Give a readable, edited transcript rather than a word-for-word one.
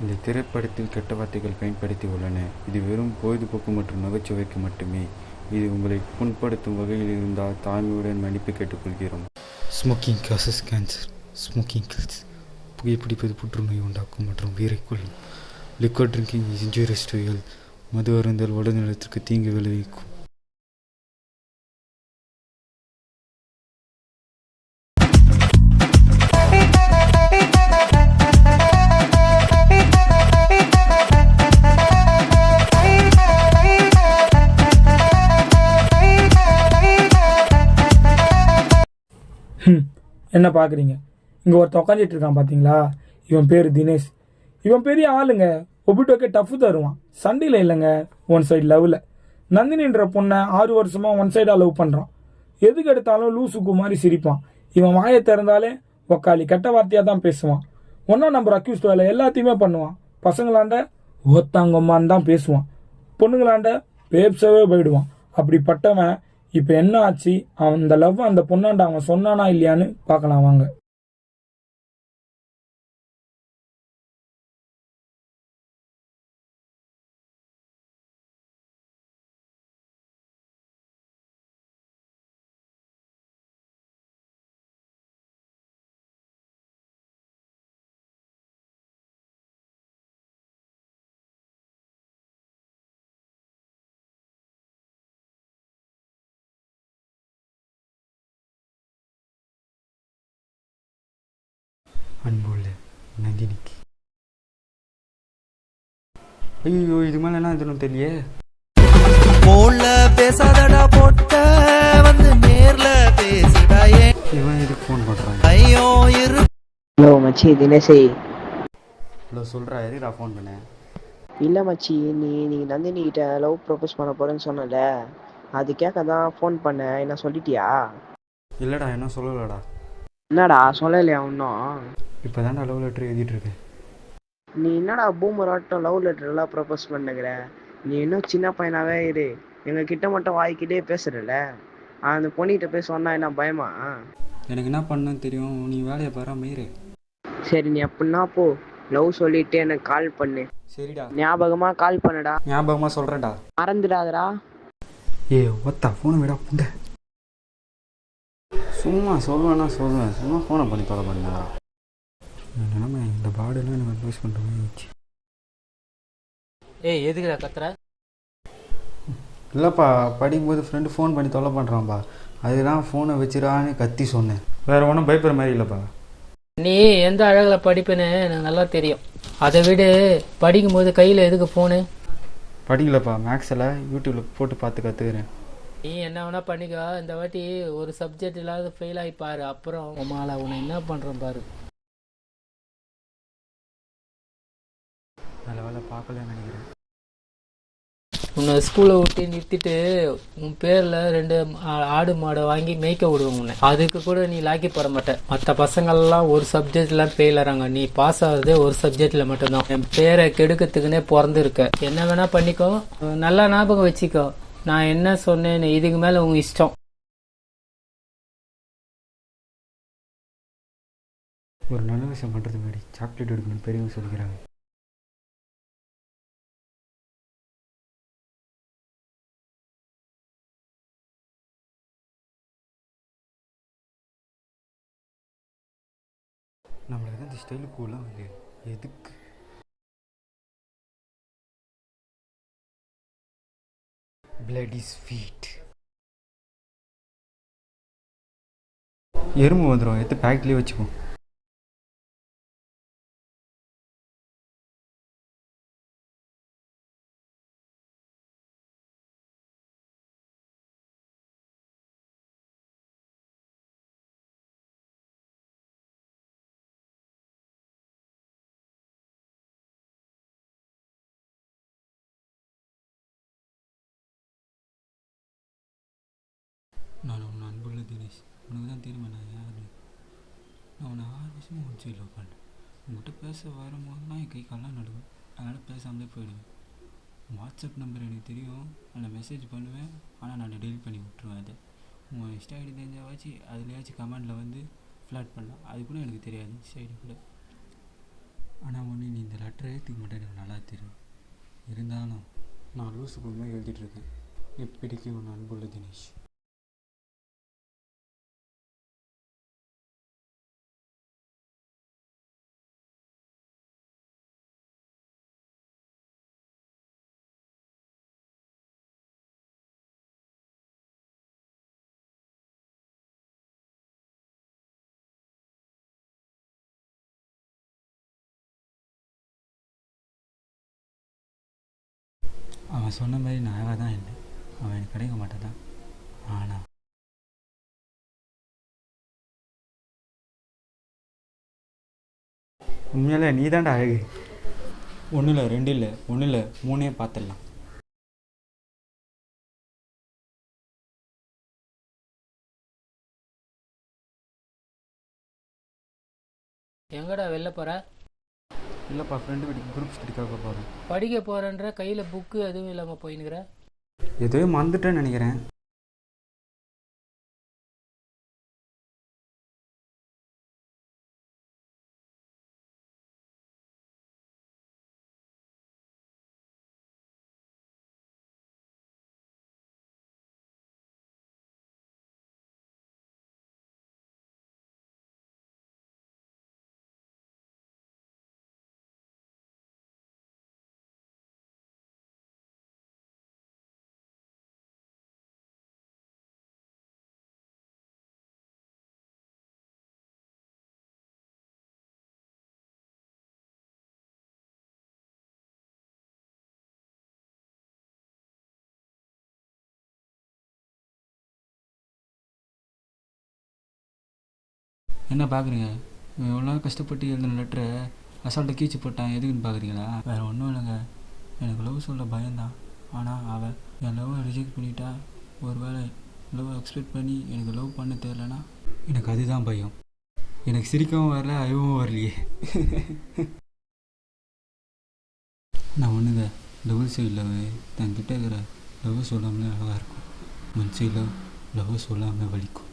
இந்த திரைப்படத்தில் கெட்ட வார்த்தைகள் பயன்படுத்தி உள்ளன. இது வெறும் பொழுதுபோக்கு மற்றும் நகைச்சுவைக்கு மட்டுமே. இது உங்களை புண்படுத்தும் வகையில் இருந்தால் தாழ்மையுடன் மன்னிப்பு கேட்டுக்கொள்கிறோம். Smoking causes cancer. Smoking kills. புகைப்பிடிப்பது புற்றுநோய் உண்டாக்கும் மற்றும் உயிரை கொல்லும். Liquid drinking is injurious to health. மது அருந்தல் உடல்நலத்திற்கு தீங்கு விளைவிக்கும். என்ன பார்க்குறீங்க? இங்கே ஒருத்தன் உட்காந்துட்டு இருக்கான் பார்த்தீங்களா? இவன் பேர் தினேஷ். இவன் பெரிய ஆளுங்க. ஒப்பிட்டோக்கே டஃப் தருவான். சண்டையில் இல்லைங்க, ஒன் சைடு லவ்வில். நந்தினின்ற பொண்ணை 6 வருஷமாக ஒன் சைடாக லவ் பண்ணுறான். எதுக்கு எடுத்தாலும் லூசுக்கு மாதிரி சிரிப்பான். இவன் வாயை திறந்தாலே ஒக்காளி கெட்ட வார்த்தையாக தான் பேசுவான். ஒன்றா நம்பர் அக்யூஸ்ட் வேலை எல்லாத்தையுமே பண்ணுவான். பசங்களாண்ட ஓத்தாங்கம்மான்னு தான் பேசுவான். பொண்ணுங்களாண்ட பேப்ஸவே போயிடுவான். அப்படிப்பட்டவன் இப்போ என்ன ஆச்சு? அந்த லவ் அந்த பொண்ணாண்ட அவன் சொன்னானா இல்லையான்னு பார்க்கலாம் வாங்க. அன்புள்ள நந்தினிக்கு. ஐயோ, இது மேலே என்ன இதுன்னு தெரியலையே. போன்ல பேசாதடா போட்ட வந்து நேர்ல பேசிடாயே. இவன் எதுக்கு ஃபோன் பண்ணுறான்? ஐயோ இரு. ஹலோ மச்சி, தினேஷே. ஹலோ, சொல்கிறா. எதுக்குடா ஃபோன் பண்ணேன்? இல்லை மச்சி, நீ நந்தினி கிட்ட லவ் ப்ரப்போஸ் பண்ண போறேன்னு சொன்னல, அது கேட்க தான் ஃபோன் பண்ணேன். என்ன சொல்லிட்டியா? இல்லைடா, என்ன சொல்லலடா. என்னடா சொல்லலையா இன்னும்? இப்போ தான்டா லவ் லெட்டர் எழுதிட்டு இருக்கேன். நீ என்னடா பூமராட்டம் லவ் லெட்டர்லாம் ப்ரப்போஸ் பண்ணுகிற? நீ இன்னும் சின்ன பையனாவே இரு. எங்கள் கிட்ட மட்டும் வாய்க்கிட்டே பேசுறல. அந்த பொண்ணிகிட்ட போய் சொன்னா என்ன பயமா? எனக்கு என்ன பண்ணணும்னு தெரியும். நீ வேலையை பாரு மயிறு. சரி, நீ அப்படின்னா போ. லவ் சொல்லிட்டு எனக்கு கால் பண்ணு. சரிடா, ஞாபகமா கால் பண்ணுடா. ஞாபகமாக சொல்கிறேன்டா. மறந்துடாதடா. ஒத்தா ஃபோனை விடா புங்க. சும்மா சொல்லுவேன்னா சொல்லுவேன், சும்மா ஃபோனை பண்ணி தொலை பண்ணா. நிலைமை இந்த பாடெல்லாம் எனக்கு அட்வைஸ் பண்ணுற மாதிரி இருந்துச்சு. ஏய், எதுக்குடா கத்துற? இல்லைப்பா, படிக்கும்போது ஃப்ரெண்டு ஃபோன் பண்ணி தொலை பண்ணுறான்ப்பா. அதுதான் ஃபோனை வச்சிடான்னு கத்தி சொன்னேன். வேறு ஒன்றும் பயப்படுற மாதிரி இல்லைப்பா. நீ எந்த அழகில் படிப்புன்னு எனக்கு நல்லா தெரியும். அதை விட படிக்கும்போது கையில் எதுக்கு ஃபோனு? படிக்கலப்பா, மேக்ஸில் யூடியூப்பில் போட்டு பார்த்து கற்றுக்கிறேன். நீ என்ன வேணா பண்ணிக்கோ. இந்த வாட்டி ஒரு சப்ஜெக்ட் இல்லாத ஃபெயில் ஆகி பாரு. அப்புறம் உமால உன்னை என்ன பண்ணுறேன் பாரு. நல்ல வேலை பார்க்கலன்னு நினைக்கிறேன். உன்னை ஸ்கூலை விட்டு நிறுத்திட்டு உன் பேரில் 2 ஆடு மாடை வாங்கி மேய்க்க விடுவோம் உன்னை. அதுக்கு கூட நீ லாக்கி போட மாட்டேன். மற்ற பசங்கள்லாம் ஒரு சப்ஜெக்ட்லாம் ஃபெயில் ஆகிறாங்க. நீ பாஸ் ஆகுறதே ஒரு சப்ஜெக்டில் மட்டும்தான். என் பேரை கெடுக்கிறதுக்குன்னே பிறந்திருக்க. என்ன வேணா பண்ணிக்கோ. நல்லா ஞாபகம் வச்சுக்கோ, நான் என்ன சொன்னேன்னு. இதுக்கு மேலே உங்க இஷ்டம். ஒரு நல்ல விஷயம் பண்ணுறது முன்னாடி சாக்லேட் எடுக்கணும்னு பெரியவங்க சொல்லிக்கிறாங்க. நம்மளுக்கு தான் இந்த ஸ்டைலு கூலாம் வந்து எதுக்கு? Blood is sweet. எறும்பு வந்துடும், எடுத்து பேக்லேயே வச்சுப்போம். நான் உன் அன்புள்ள தினேஷ். உனக்கு தான் தெரியுமா நான் யார்? நான் உன்னை 6 வருஷமாக ஒன் சைடில் உட்காந்து உங்கள்கிட்ட பேச வரும்போது தான் என் கை கால்லாம் நடுவேன். அதனால் பேசாமலே போயிடுவேன். வாட்ஸ்அப் நம்பர் எனக்கு தெரியும். அதில் மெசேஜ் பண்ணுவேன், ஆனால் நான் டெலிட் பண்ணி விட்ருவேன். அதை உங்கள் இன்ஸ்டா ஐடி தெரிஞ்சாவாச்சு அதுலேயாச்சும் கமெண்டில் வந்து ஃப்ளாட் பண்ணலாம். அது கூட எனக்கு தெரியாது. இன்ஸ்டா ஐடி கூட ஆனால் ஒன்று நீ இந்த லெட்டரை ஏற்றுக்க மட்டும் எனக்கு நல்லா தெரியும். இருந்தாலும் நான் லூசு பொறுமையாக எழுதிட்டுருக்கேன். இப்படிக்கு உன் அன்புள்ள தினேஷ். அவன் சொன்ன மாதிரி நான் அழகாக தான் இல்லை, அவன் எனக்கு கிடைக்க மாட்டேதான். ஆனால் உண்மையில நீ தான்டா அழகு. ஒன்றும் இல்லை, 2 இல்லை, 1 இல்லை, 3 பார்த்துடலாம். எங்கடா வெளில போற? இல்லைப்பா, ஃப்ரெண்டு வீட்டுக்கு குரூப் ஸ்டடிக்காக போகிறேன். படிக்க போறேன்ற கையில் புக்கு எதுவும் இல்லாமல் போயின்னுக்கிற. எதுவே மறந்துட்டேன்னு நினைக்கிறேன். என்ன பார்க்குறீங்க? எவ்வளோ நாள் கஷ்டப்பட்டு எழுதின லெட்டரை அசால்ட்டை கீச்சு போட்டான். எதுக்குன்னு பார்க்குறீங்களா? வேறு ஒன்றும் இல்லைங்க, எனக்கு லவ் சொல்ல பயம்தான். ஆனால் அவள் என் லவ்வை ரிஜெக்ட் பண்ணிட்டா. ஒரு வேளை லவ் எக்ஸ்பெக்ட் பண்ணி எனக்கு லவ் பண்ண தெரிலனா எனக்கு அதுதான் பயம். எனக்கு சிரிக்கவும் வரல, அழுவும் வரலையே. நான் ஒன்றுங்க, டபுள் சைடு லவ் தங்கிட்ட இருக்கிற லவ் சொல்லாமலே அழகாக இருக்கும். ஒன் சைடு லவ் சொல்லாமல் வலிக்கும்.